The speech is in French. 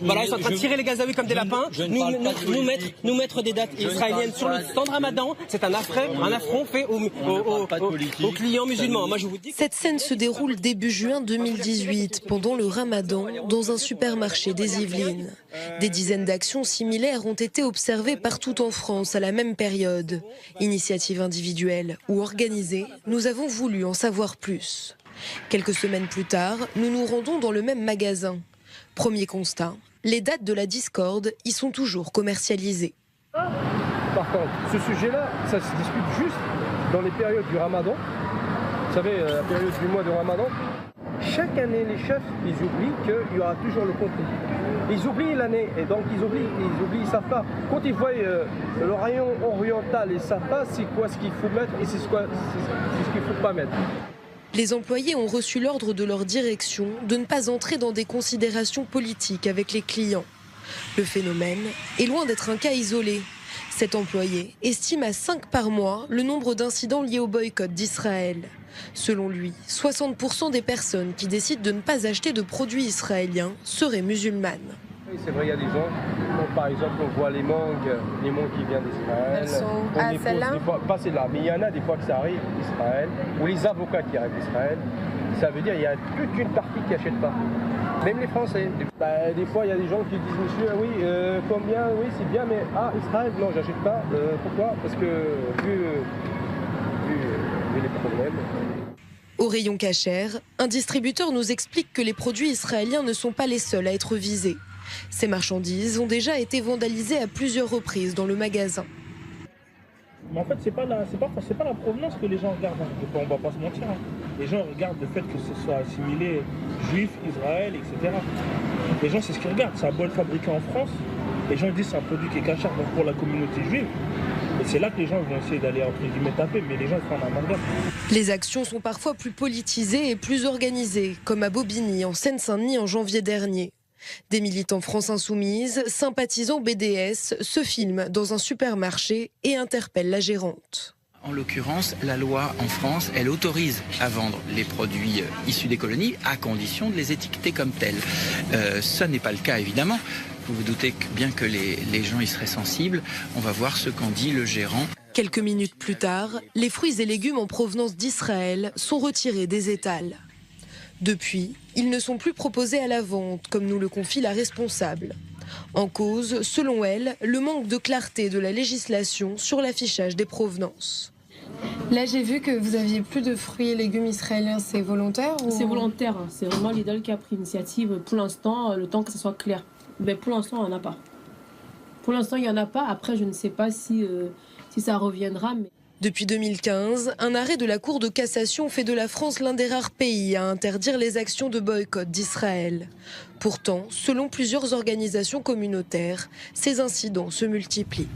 Voilà, ils sont en train de tirer les Gazaouis comme des lapins, nous mettre des dates israéliennes sur le stand Ramadan, c'est un affront fait aux clients musulmans. Moi, je vous dis... Cette scène se déroule début juin 2018, pendant le Ramadan, dans un supermarché des Yvelines. Des dizaines d'actions similaires ont été observées partout en France à la même période. Initiative individuelle ou organisée, nous avons voulu en savoir plus. Quelques semaines plus tard, nous nous rendons dans le même magasin. Premier constat, les dates de la discorde y sont toujours commercialisées. Par contre, ce sujet-là, ça se discute juste dans les périodes du Ramadan. Vous savez, la période du mois de Ramadan. Chaque année, les chefs, ils oublient qu'il y aura toujours le contenu. Ils oublient l'année, et donc ils oublient, ils savent pas. Quand ils voient le rayon oriental, ils savent pas c'est quoi ce qu'il faut mettre et c'est ce qu'il faut pas mettre. Les employés ont reçu l'ordre de leur direction de ne pas entrer dans des considérations politiques avec les clients. Le phénomène est loin d'être un cas isolé. Cet employé estime à 5 par mois le nombre d'incidents liés au boycott d'Israël. Selon lui, 60% des personnes qui décident de ne pas acheter de produits israéliens seraient musulmanes. Oui, c'est vrai, il y a des gens, comme par exemple on voit les mangues qui viennent d'Israël. Elles sont celles-là ? Pas celles-là, mais il y en a des fois que ça arrive d'Israël, ou les avocats qui arrivent d'Israël. Ça veut dire qu'il y a toute une partie qui n'achète pas. Même les Français. Des fois, il y a des gens qui disent, monsieur, oui, combien, oui, c'est bien, mais Israël, non, j'achète pas. Pourquoi ? Parce que vu les problèmes. Au rayon cachère, un distributeur nous explique que les produits israéliens ne sont pas les seuls à être visés. Ces marchandises ont déjà été vandalisées à plusieurs reprises dans le magasin. Mais en fait, c'est pas la provenance que les gens regardent. On va pas se mentir. Les gens regardent le fait que ce soit assimilé juif, Israël, etc. Les gens, c'est ce qu'ils regardent. Ça a beau être fabriqué en France. Les gens disent que c'est un produit qui est cachère pour la communauté juive. Et c'est là que les gens vont essayer d'aller entre guillemets taper, mais les gens font un amalgame. Les actions sont parfois plus politisées et plus organisées, comme à Bobigny, en Seine-Saint-Denis, en janvier dernier. Des militants France Insoumise, sympathisants BDS, se filment dans un supermarché et interpellent la gérante. En l'occurrence, la loi en France, elle autorise à vendre les produits issus des colonies à condition de les étiqueter comme tels. Ça n'est pas le cas, évidemment. Vous vous doutez bien que les gens y seraient sensibles. On va voir ce qu'en dit le gérant. Quelques minutes plus tard, les fruits et légumes en provenance d'Israël sont retirés des étals. Depuis, ils ne sont plus proposés à la vente, comme nous le confie la responsable. En cause, selon elle, le manque de clarté de la législation sur l'affichage des provenances. Là, j'ai vu que vous aviez plus de fruits et légumes israéliens. C'est volontaire ou... C'est volontaire. C'est vraiment Lidl qui a pris l'initiative pour l'instant, le temps que ce soit clair. Mais pour l'instant, il n'y en a pas. Pour l'instant, il n'y en a pas. Après, je ne sais pas si ça reviendra. Mais... Depuis 2015, un arrêt de la Cour de cassation fait de la France l'un des rares pays à interdire les actions de boycott d'Israël. Pourtant, selon plusieurs organisations communautaires, ces incidents se multiplient.